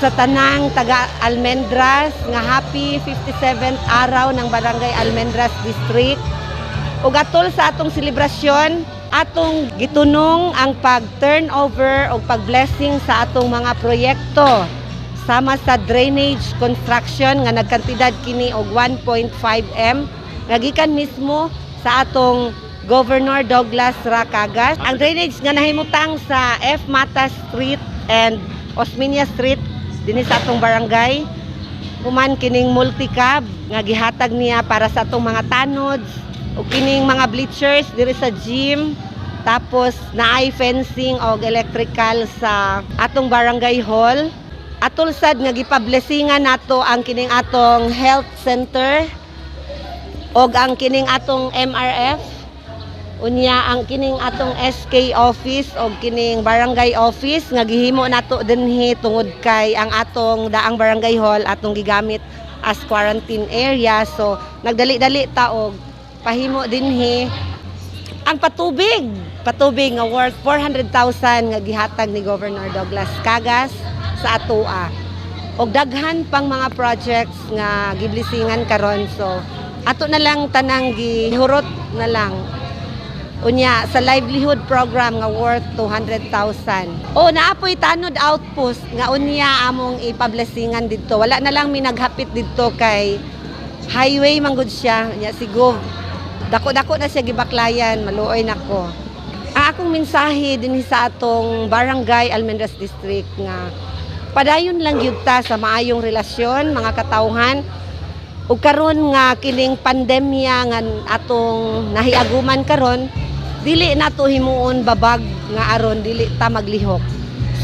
sa tanang taga Almendras nga happy 57th araw ng Barangay Almendras District. Ug atol sa atong selebrasyon, atong gitunong ang pag-turnover o pag-blessing sa atong mga proyekto sama sa drainage construction nga nagkantidad kini og 1.5 M nga gikan mismo sa atong Governor Douglas Racagas. Ang drainage nga nahimutang sa F. Mata Street and Osmeña Street dinhi sa atong barangay. Human kining multi-cab nga gihatag niya para sa atong mga tanods o kining mga bleachers diri sa gym. Tapos naay fencing o electrical sa atong barangay hall. Atol sad nga gipablessingan nato ang kining atong health center og ang kining atong MRF. Unya ang kining atong SK office o kining barangay office nga gihimo nato dinhi tungod kay ang atong daang barangay hall atong gigamit as quarantine area. So nagdali-dali ta og pahimo dinhi ang patubig nga worth 400,000 nga gihatag ni Governor Douglas Cagas sa atoa. Og daghan pang mga projects nga giblisingan karon, so ato na lang tanang gihurot na lang. Unya sa livelihood program nga worth 200,000. O naapoy tanod outpost nga unya among ipablessingan didto. Wala na lang mi naghapit didto kay highway man gud siya. Unya si Gov dako-dako na siya gibaklayan, maluoy nako. Ang akong mensahe dinhi sa atong barangay Almendras District nga padayon lang gyud ta sa maayong relasyon mga katawhan. Ug karon nga kining pandemya nga atong nahiaguman karon, dili nato himuon babag nga aron dili ta maglihok.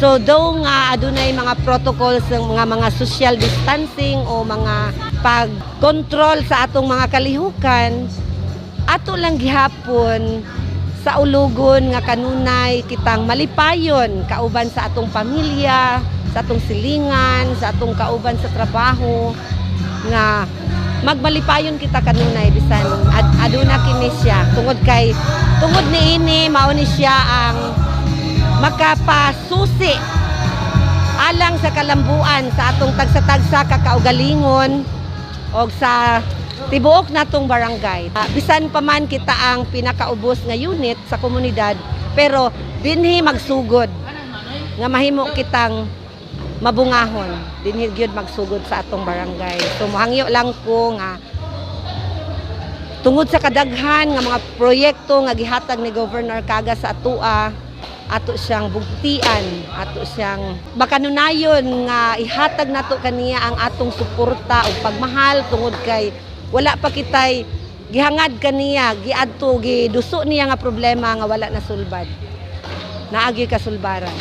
So though nga adunay mga protocols ng mga social distancing o mga pag-control sa atong mga kalihukan, ato lang gihapon sa ulugon nga kanunay kitang malipayon kauban sa atong pamilya, sa atong silingan, sa atong kauban sa trabaho nga magmalipayon kita kanunay bisan aduna kini siya tungod niini mao ni siya ang makapasusi alang sa kalambuan sa atong tagsa-tagsa kakaugalingon og sa tibuok natong barangay. Bisan pa man kita ang pinakaubos nga unit sa komunidad, pero dinhi magsugod nga mahimo kitang mabungahon, dinhi gyud magsugod sa atong barangay. So mohangyo lang ko nga tungod sa kadaghan nga mga proyekto nga gihatag ni Governor Cagas sa atoa, ato siyang bugtian, ato siyang makanunayon nga ihatag nato kaniya ang atong suporta o pagmahal tungod kay wala pa kitay gihangad kaniya, giadto giduso niya nga problema nga wala na sulbad. Naagi kasulbaran.